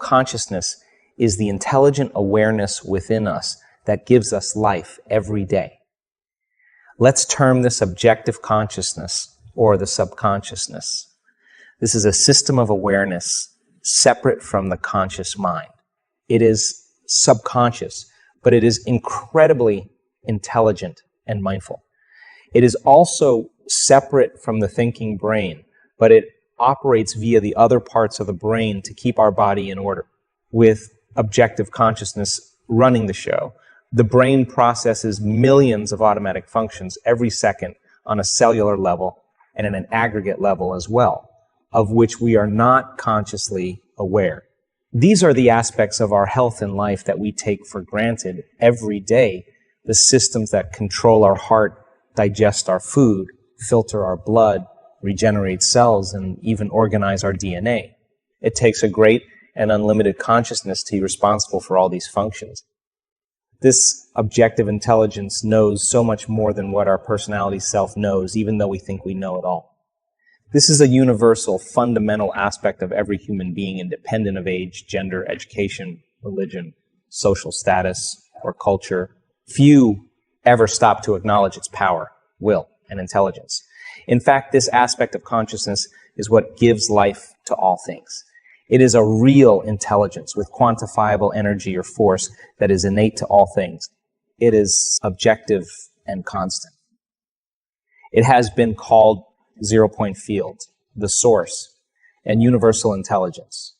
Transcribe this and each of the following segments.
Consciousness is the intelligent awareness within us that gives us life every day. Let's term this objective consciousness or the subconsciousness. This is a system of awareness separate from the conscious mind. It is subconscious, but it is incredibly intelligent and mindful. It is also separate from the thinking brain, but it operates via the other parts of the brain to keep our body in order. With objective consciousness running the show, the brain processes millions of automatic functions every second on a cellular level and at an aggregate level as well, of which we are not consciously aware. These are the aspects of our health and life that we take for granted every day, the systems that control our heart, digest our food, filter our blood, regenerate cells, and even organize our DNA. It takes a great and unlimited consciousness to be responsible for all these functions. This objective intelligence knows so much more than what our personality self knows, even though we think we know it all. This is a universal, fundamental aspect of every human being, independent of age, gender, education, religion, social status, or culture. Few ever stop to acknowledge its power, will, and intelligence. In fact, this aspect of consciousness is what gives life to all things. It is a real intelligence with quantifiable energy or force that is innate to all things. It is objective and constant. It has been called zero-point field, the source, and universal intelligence.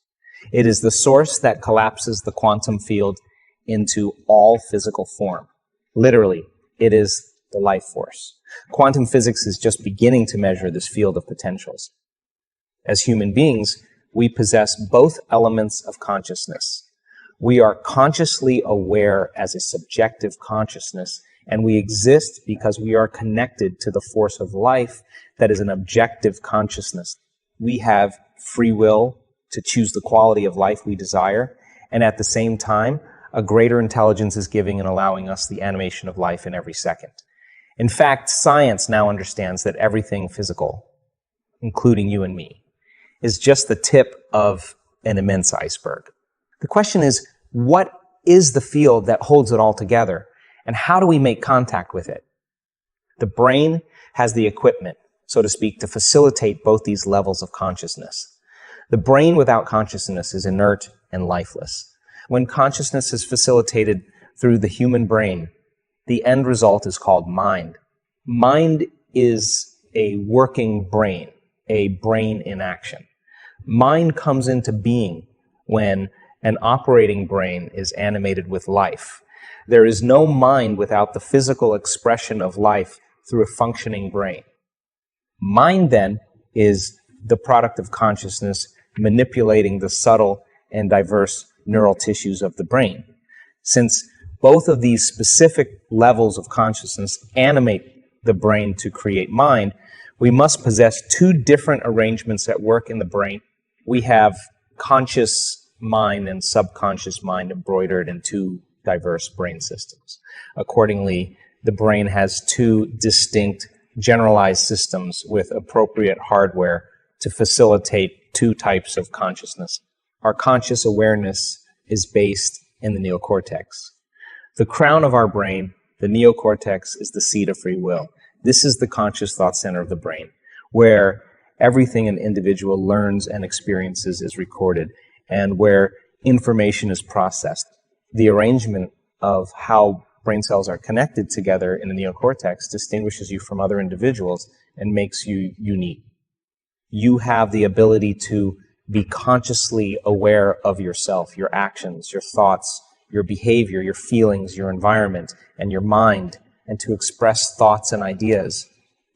It is the source that collapses the quantum field into all physical form. Literally, it is the life force. Quantum physics is just beginning to measure this field of potentials. As human beings, we possess both elements of consciousness. We are consciously aware as a subjective consciousness, and we exist because we are connected to the force of life that is an objective consciousness. We have free will to choose the quality of life we desire, and at the same time, a greater intelligence is giving and allowing us the animation of life in every second. In fact, science now understands that everything physical, including you and me, is just the tip of an immense iceberg. The question is, what is the field that holds it all together, and how do we make contact with it? The brain has the equipment, so to speak, to facilitate both these levels of consciousness. The brain without consciousness is inert and lifeless. When consciousness is facilitated through the human brain, the end result is called mind. Mind is a working brain, a brain in action. Mind comes into being when an operating brain is animated with life. There is no mind without the physical expression of life through a functioning brain. Mind, then, is the product of consciousness manipulating the subtle and diverse neural tissues of the brain. Since both of these specific levels of consciousness animate the brain to create mind, we must possess two different arrangements at work in the brain. We have conscious mind and subconscious mind embroidered in two diverse brain systems. Accordingly, the brain has two distinct generalized systems with appropriate hardware to facilitate two types of consciousness. Our conscious awareness is based in the neocortex. The crown of our brain, the neocortex, is the seat of free will. This is the conscious thought center of the brain, where everything an individual learns and experiences is recorded, and where information is processed. The arrangement of how brain cells are connected together in the neocortex distinguishes you from other individuals and makes you unique. You have the ability to be consciously aware of yourself, your actions, your thoughts, your behavior, your feelings, your environment, and your mind, and to express thoughts and ideas.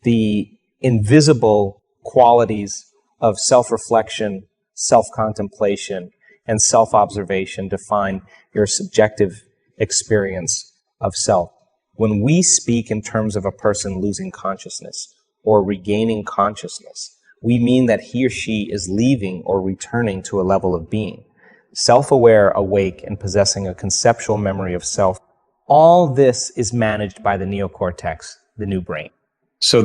The invisible qualities of self-reflection, self-contemplation, and self-observation define your subjective experience of self. When we speak in terms of a person losing consciousness or regaining consciousness, we mean that he or she is leaving or returning to a level of being, self-aware, awake, and possessing a conceptual memory of self. All this is managed by the neocortex, the new brain. So